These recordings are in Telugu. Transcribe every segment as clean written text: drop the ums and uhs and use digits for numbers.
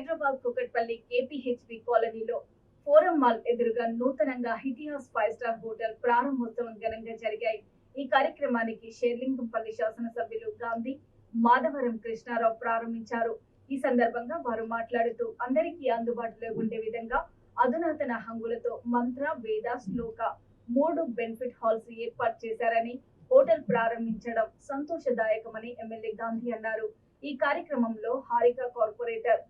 హైదరాబాద్ కుకట్పల్లి కేపీహెచ్బి కాలనీలో ఫోరం మాల్ ఎదురుగా నూతనంగా ఇతిహాస్ 5 స్టార్ హోటల్ ప్రారంభోత్సవం ఘనంగా జరిగాయి. ఈ కార్యక్రమానికి షేర్లింగంపల్లి శాసనసభ్యులు గాంధీ మాధవరం కృష్ణారావు ప్రారంభించారు. ఈ సందర్భంగా వారు మాట్లాడుతూ అందరికీ అందుబాటులో ఉండే విధంగా అధునాతన హంగులతో మంత్ర, వేద, శ్లోక 3 బెనిఫిట్ హాల్స్ ఏర్పాటు చేశారని, హోటల్ ప్రారంభించడం సంతోషదాయకమని ఎమ్మెల్యే గాంధీ అన్నారు. ఈ కార్యక్రమంలో హారిక కార్పొరేటర్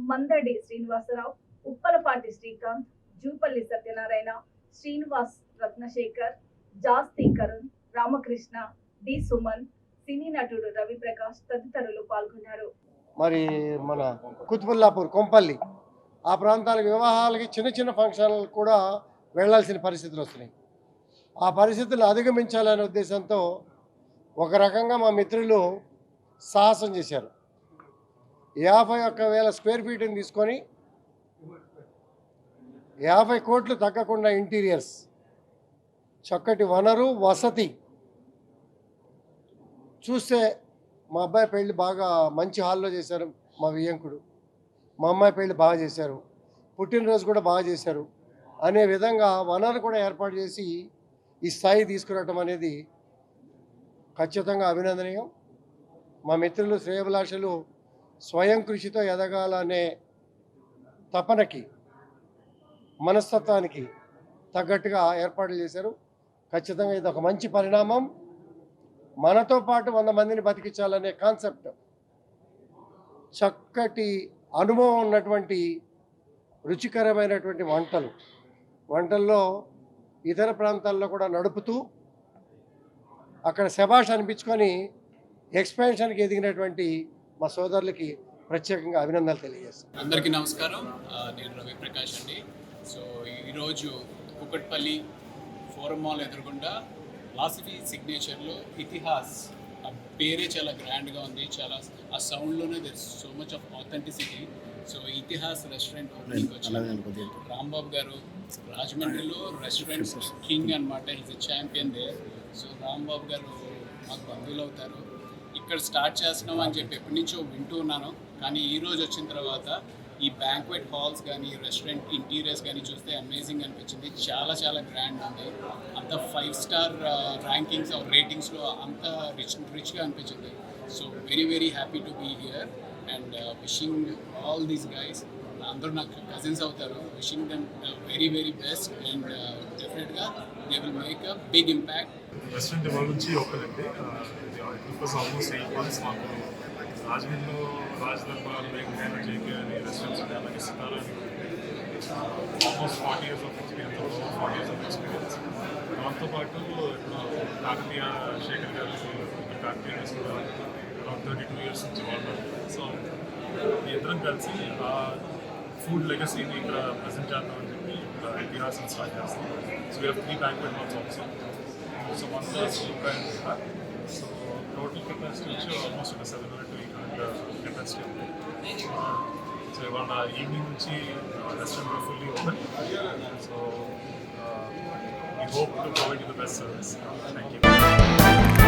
మందడి శ్రీనివాసరావు, ఉప్పలపాటి శ్రీకాంత్, జూపల్లి సత్యనారాయణ, శ్రీనివాస్, రత్నశేఖర్, జాస్తి కరుణ్, రామకృష్ణ, డి సుమన్, సినీ నటుడు రవిప్రకాష్ తదితరులు పాల్గొన్నారు. మరి మన కుతుబుల్లాపూర్, కొంపల్లి ఆ ప్రాంతాలకు వివాహాలకి చిన్న చిన్న ఫంక్షన్లకు కూడా వెళ్లాల్సిన పరిస్థితులు వస్తున్నాయి. ఆ పరిస్థితులను అధిగమించాలనే ఉద్దేశంతో ఒక రకంగా మా మిత్రులు సాహసం చేశారు. 51,000 స్క్వేర్ ఫీట్ని తీసుకొని 50 కోట్లు తగ్గకుండా ఇంటీరియర్స్, చక్కటి వనరు, వసతి. చూస్తే మా అబ్బాయి పెళ్ళి బాగా మంచి హాల్లో చేశారు, మా వియ్యంకుడు. మా అమ్మాయి పెళ్ళి బాగా చేశారు, పుట్టినరోజు కూడా బాగా చేశారు అనే విధంగా వనరు కూడా ఏర్పాటు చేసి ఈ స్థాయి తీసుకురావటం అనేది ఖచ్చితంగా అభినందనీయం. మా మిత్రులు శ్రేయభిలాషులు స్వయం కృషితో ఎదగాలనే తపనకి, మనస్తత్వానికి తగ్గట్టుగా ఏర్పాట్లు చేశారు. ఖచ్చితంగా ఇది ఒక మంచి పరిణామం. మనతో పాటు 100 మందిని బతికించాలనే కాన్సెప్ట్, చక్కటి అనుభవం ఉన్నటువంటి రుచికరమైనటువంటి వంటల్లో ఇతర ప్రాంతాల్లో కూడా నడుపుతూ అక్కడ శభాష్ అనిపించుకొని ఎక్స్పాన్షన్కి ఎదిగినటువంటి మా సోదరులకి ప్రత్యేకంగా అభినందనలు తెలియజేస్తాను. అందరికీ నమస్కారం. నేను రవిప్రకాష్ అండి. సో ఈరోజు కుకట్పల్లి ఫోరం మాల్ ఎదురుగుండా లాసిఫీ సిగ్నేచర్లో ఇతిహాస్, ఆ పేరే చాలా గ్రాండ్గా ఉంది. చాలా ఆ సౌండ్లోనే there so much of authenticity. So Itihas restaurant opening వచ్చి రాంబాబు గారు రాజమండ్రిలో రెస్టారెంట్ కింగ్ అనమాట. Is a champion they. So Rambabu గారు మాకు బంధువులు అవుతారు. ఇక్కడ స్టార్ట్ చేస్తున్నాం అని చెప్పి ఎప్పటి నుంచో వింటూ ఉన్నాను. కానీ ఈరోజు వచ్చిన తర్వాత ఈ బ్యాంక్వెట్ హాల్స్ కానీ, రెస్టారెంట్ ఇంటీరియర్స్ కానీ చూస్తే అమేజింగ్ అనిపించింది. చాలా చాలా గ్రాండ్ ఉంది. అంత 5 స్టార్ ర్యాంకింగ్స్ ఆర్ రేటింగ్స్లో అంత రిచ్గా అనిపించింది. So very very happy to be here and wishing all these guys, అందరూ నాకు కజిన్స్ అవుతారు. Wishing them very very best అండ్ డెఫినెట్గా they will make a big impact. Restaurant ఇవాళ నుంచి ఒకరండి. ఆల్మోస్ట్ 8 months మాకు రాజమండ్రిలో రాజ్ దర్బార్, జేకే అని రెస్టారెంట్స్ ఉన్నాయి. అలాగే Sitara almost 40 years of experience, 40 years of experience. దాంతోపాటు ఇప్పుడు కాకతీయ శేఖర్ గారు, కాకతీయ కూడా అరౌండ్ 32 years నుంచి వాళ్ళు. సో ఈ ఇద్దరం కలిసి ఆ ఫుడ్ లెగసీని ఇక్కడ ప్రజెంట్ చేద్దామని చెప్పి ఇక్కడ ఇతిహాసం స్టార్ట్ చేస్తాం. So we have 3 banquet halls also. So 1 plus 2 and so total capacity వచ్చి ఆల్మోస్ట్ ఒక 700 to 800 కెపాసిటీ ఉంది. సో ఇవాళ ఈవినింగ్ నుంచి restaurant fully open. So we hope to provide the best service. Thank you.